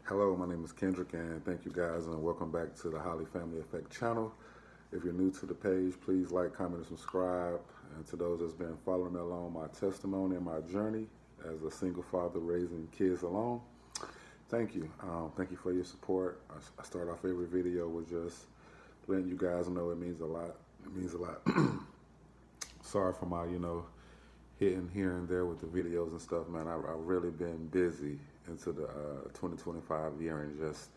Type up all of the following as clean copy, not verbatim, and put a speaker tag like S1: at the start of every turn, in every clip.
S1: Hello, my name is Kendrick, and thank you guys, and welcome back to the Holly Family Effect channel. If you're new to the page, please like, comment, and subscribe. And to those that's been following along my testimony and my journey as a single father raising kids alone, thank you. Thank you for your support. I start off every video with just letting you guys know it means a lot. It means a lot. Sorry for my, hitting here and there with the videos and stuff, man. I've really been busy into the 2025 year and just,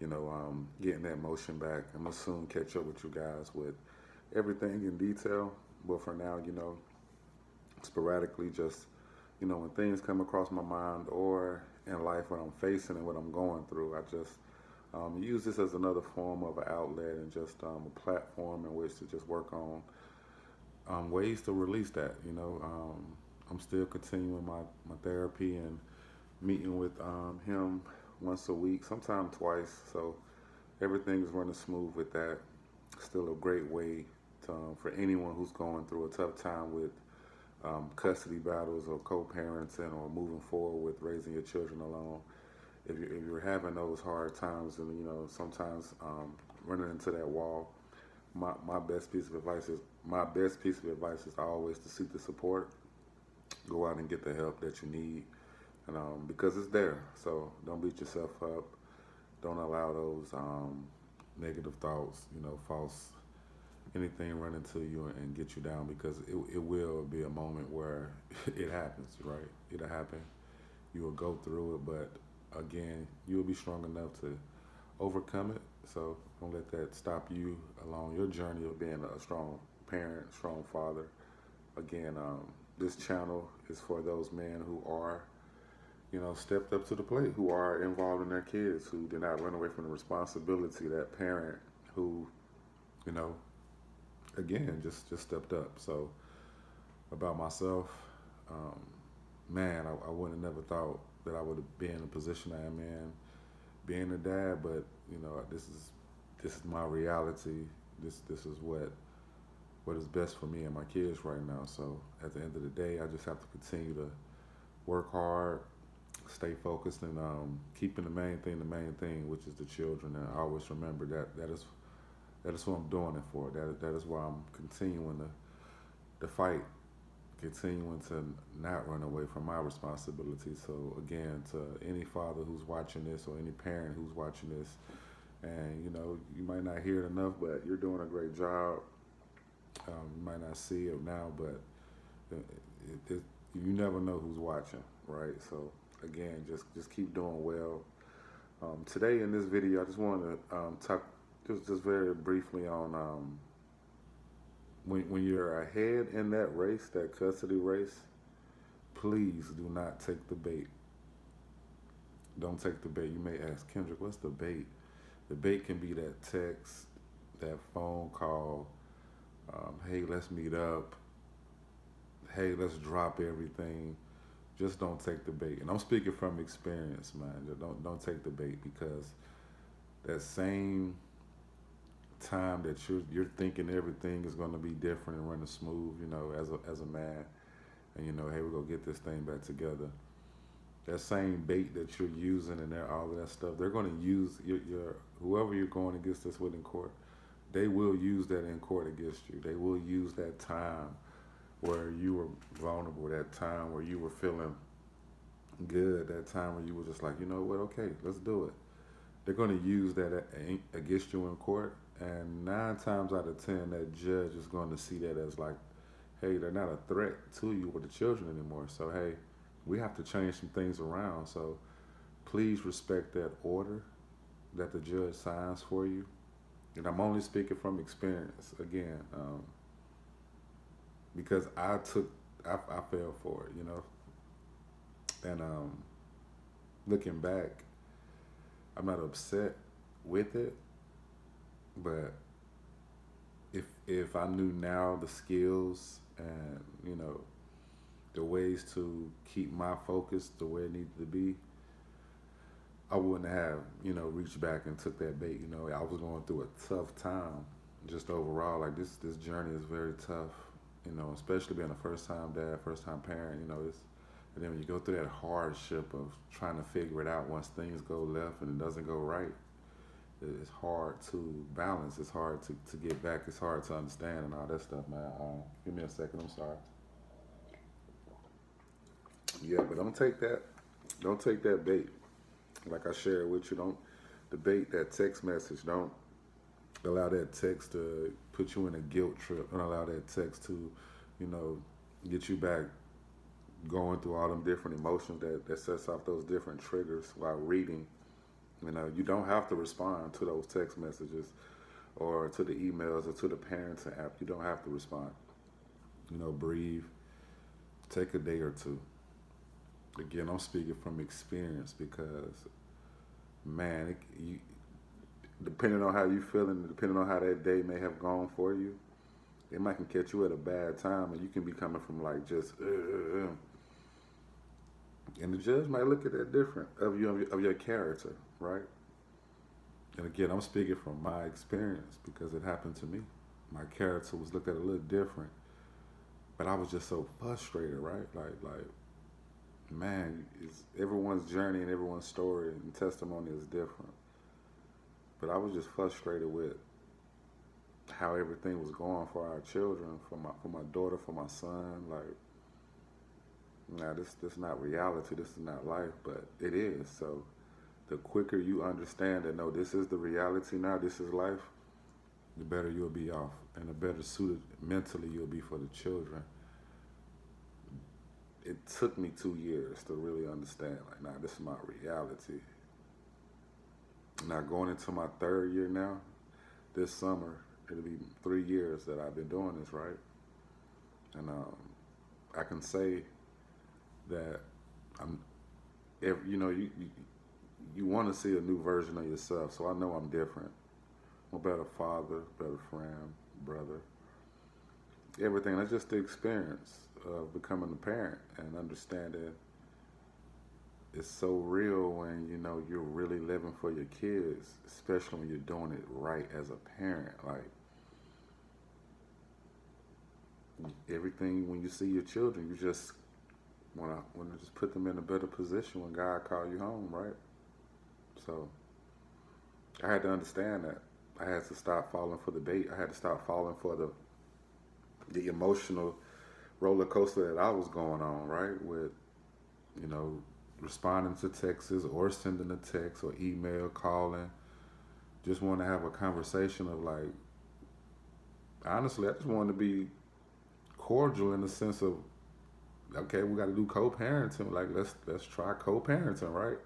S1: getting that motion back. I'm gonna soon catch up with you guys with everything in detail. But for now, sporadically, just, when things come across my mind or in life what I'm facing and what I'm going through, I just use this as another form of an outlet and just a platform in which to just work on ways to release that. I'm still continuing my therapy and meeting with him once a week, sometimes twice. So everything is running smooth with that. Still a great way to, for anyone who's going through a tough time with custody battles or co-parenting or moving forward with raising your children alone. If you're having those hard times and sometimes running into that wall, my best piece of advice is always to seek the support. Go out and get the help that you need, and because it's there. So don't beat yourself up. Don't allow those negative thoughts, false anything run into you and get you down, because it will be a moment where it happens, right? It'll happen. You will go through it, but again, you'll be strong enough to overcome it. So don't let that stop you along your journey of being a strong parent, strong father. Again, this channel is for those men who are, stepped up to the plate, who are involved in their kids, who did not run away from the responsibility. That parent who, you know, again, just stepped up. So about myself, um, man, I wouldn't have never thought that I would have been in the position I am in, being a dad. But this is my reality. This is what is best for me and my kids right now. So at the end of the day, I just have to continue to work hard, stay focused, and keeping the main thing, which is the children. And I always remember that is what I'm doing it for. That is why I'm continuing the fight, continuing to not run away from my responsibility. So again, to any father who's watching this or any parent who's watching this, and you might not hear it enough, but you're doing a great job. You might not see it now, but you never know who's watching, right? So again, just keep doing well. Today in this video, I just want to talk just very briefly on when you're ahead in that race, that custody race. Please do not take the bait. Don't take the bait. You may ask, Kendrick, what's the bait? The bait can be that text, that phone call. Hey, let's meet up. Hey, let's drop everything. Just don't take the bait. And I'm speaking from experience, man. Just don't take the bait, because that same time that you're thinking everything is going to be different and running smooth, as a man, and hey, we're gonna get this thing back together. That same bait that you're using and all of that stuff, they're going to use your whoever you're going against this with in court. They will use that in court against you. They will use that time where you were vulnerable, that time where you were feeling good, that time where you were just like, you know what, okay, let's do it. They're going to use that against you in court, and 9 times out of 10, that judge is going to see that as like, hey, they're not a threat to you or the children anymore. So hey, we have to change some things around. So please respect that order that the judge signs for you. And I'm only speaking from experience again, because I fell for it, and looking back, I'm not upset with it, but if I knew now the skills and the ways to keep my focus the way it needed to be, I wouldn't have reached back and took that bait. I was going through a tough time, just overall. Like this journey is very tough. Especially being a first time dad, first time parent. And then when you go through that hardship of trying to figure it out once things go left and it doesn't go right, it's hard to balance. It's hard to get back. It's hard to understand and all that stuff, man. Give me a second. I'm sorry. Yeah, but don't take that. Don't take that bait. Like I shared with you, don't debate that text message. Don't allow that text to put you in a guilt trip. Don't allow that text to, you know, get you back going through all them different emotions that sets off those different triggers while reading. You know, you don't have to respond to those text messages or to the emails or to the parenting app. You don't have to respond. You know, breathe. Take a day or two. Again, I'm speaking from experience because, man, depending on how you feeling, depending on how that day may have gone for you, it might can catch you at a bad time, and you can be coming from like just, and the judge might look at that different of your character, right? And again, I'm speaking from my experience because it happened to me. My character was looked at a little different, but I was just so frustrated, right? Like, man, it's everyone's journey and everyone's story and testimony is different. But I was just frustrated with how everything was going for our children, for my daughter, for my son. Like, now this not reality. This is not life, but it is. So the quicker you understand that no, this is the reality now. This is life. The better you'll be off, and the better suited mentally you'll be for the children. It took me 2 years to really understand. Like, nah, this is my reality. Now going into my third year now, this summer it'll be 3 years that I've been doing this, right? And I can say that I'm, you know, you want to see a new version of yourself. So I know I'm different. I'm a better father, better friend, brother. Everything. That's just the experience of becoming a parent and understanding it's so real when you know you're really living for your kids, especially when you're doing it right as a parent. Like everything when you see your children, you just want to just put them in a better position when God called you home, right? So I had to understand that. I had to stop falling for the bait. I had to stop falling for the emotional roller coaster that I was going on, right? With, you know, responding to texts or sending a text or email, calling. Just want to have a conversation of like, honestly, I just wanted to be cordial in the sense of, okay, we got to do co-parenting. Like, let's try co-parenting, right?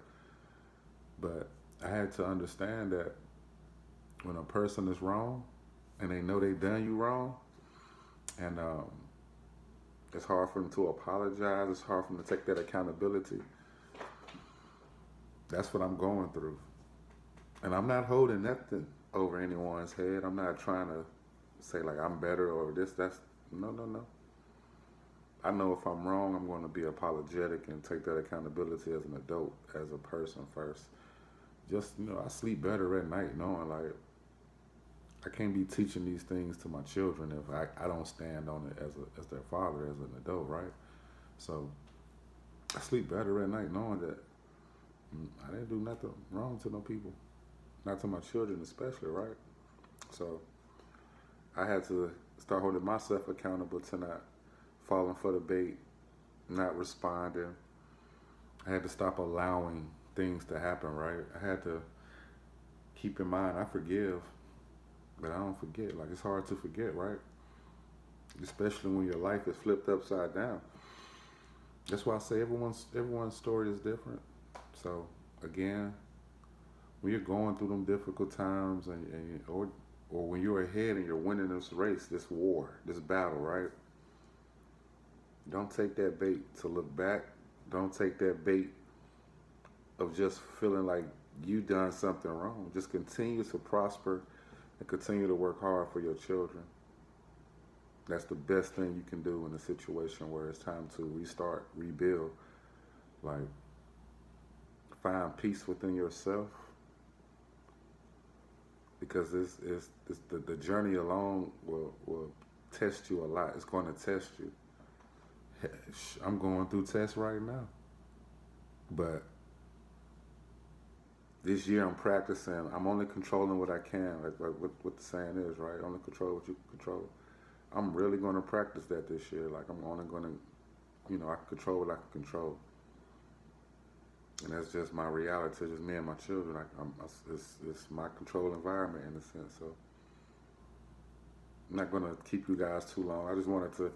S1: But I had to understand that when a person is wrong and they know they done you wrong, and it's hard for them to apologize. It's hard for them to take that accountability. That's what I'm going through. And I'm not holding nothing over anyone's head. I'm not trying to say like I'm better or this, that's, no. I know if I'm wrong, I'm going to be apologetic and take that accountability as an adult, as a person first. Just, you know, I sleep better at night knowing like I can't be teaching these things to my children if I don't stand on it as their father, as an adult, right? So I sleep better at night knowing that I didn't do nothing wrong to no people, not to my children especially, right? So I had to start holding myself accountable to not falling for the bait, not responding. I had to stop allowing things to happen, right? I had to keep in mind I forgive, but I don't forget. Like, it's hard to forget, right? Especially when your life is flipped upside down. That's why I say everyone's story is different. So again, when you're going through them difficult times or when you're ahead and you're winning this race, this war, this battle, right? Don't take that bait to look back. Don't take that bait of just feeling like you done something wrong. Just continue to prosper and continue to work hard for your children. That's the best thing you can do in a situation where it's time to restart, rebuild. Like, find peace within yourself, because the journey alone will test you a lot. It's going to test you. I'm going through tests right now, but this year I'm practicing. I'm only controlling what I can, like what the saying is, right? Only control what you can control. I'm really going to practice that this year. Like I'm only going to, I can control what I can control, and that's just my reality. It's just me and my children. Like it's my control environment in a sense. So I'm not going to keep you guys too long. I just wanted to.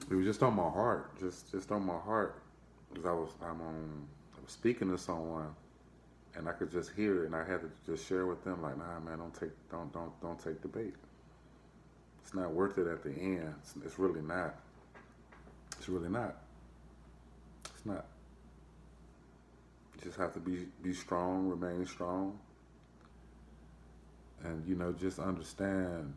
S1: It was just on my heart, just on my heart, because I was speaking to someone, and I could just hear it, and I had to just share with them, like, nah, man, don't take the bait. It's not worth it at the end. It's really not. It's really not. It's not. You just have to be strong, remain strong, and just understand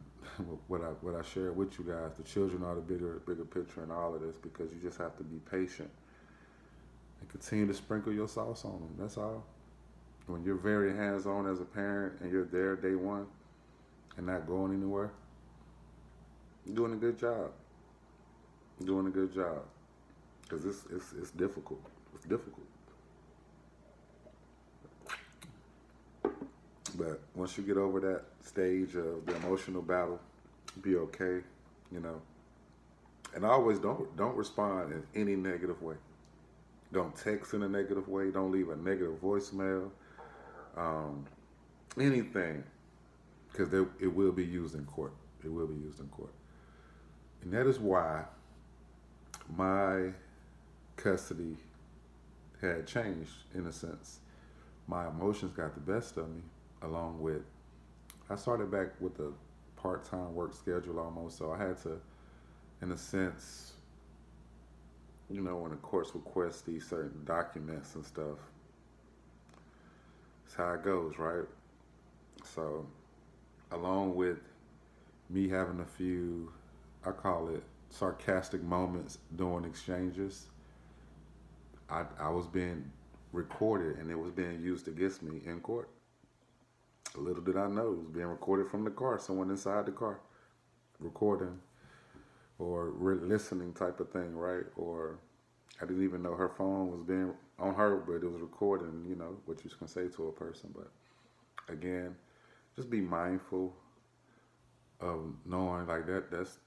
S1: what I share with you guys. The children are the bigger picture in all of this, because you just have to be patient and continue to sprinkle your sauce on them. That's all. When you're very hands-on as a parent and you're there day one and not going anywhere, you're doing a good job. You're doing a good job, because it's difficult. It's difficult. But once you get over that stage of the emotional battle, be okay, you know. And always don't respond in any negative way. Don't text in a negative way. Don't leave a negative voicemail. Um, Anything, because it will be used in court. It will be used in court, and that is why my custody had changed in a sense. My emotions got the best of me, along with I started back with a part-time work schedule almost, so I had to, in a sense, when the courts request these certain documents and stuff, it's how it goes, right? So, along with me having a few, I call it sarcastic moments during exchanges, I was being recorded and it was being used against me in court. Little did I know it was being recorded from the car, someone inside the car recording or listening type of thing, right? Or I didn't even know her phone was being on her, but it was recording, what you can say to a person. But again, just be mindful of knowing like that's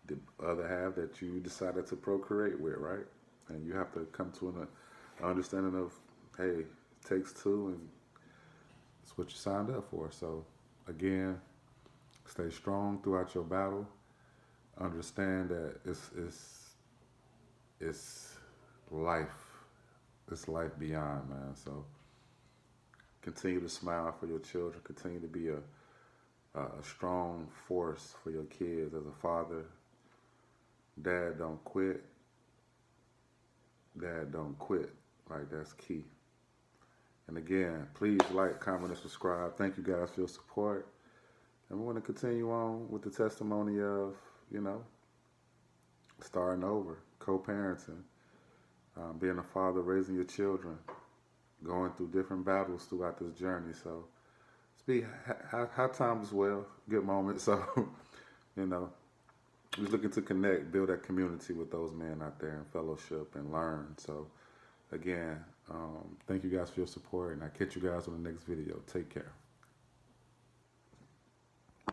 S1: the other half that you decided to procreate with, right? And you have to come to an understanding of, hey, it takes two, and it's what you signed up for. So again, stay strong throughout your battle. Understand that it's life. It's life beyond, man. So continue to smile for your children. Continue to be a strong force for your kids as a father. Dad, don't quit. Dad, don't quit. Like, that's key. And again, please like, comment, and subscribe. Thank you guys for your support. And we want to continue on with the testimony of, starting over, co-parenting, being a father, raising your children, going through different battles throughout this journey. So it's be high times as well, good moments. So, just looking to connect, build that community with those men out there and fellowship and learn. So again, thank you guys for your support, and I'll catch you guys on the next video. Take care.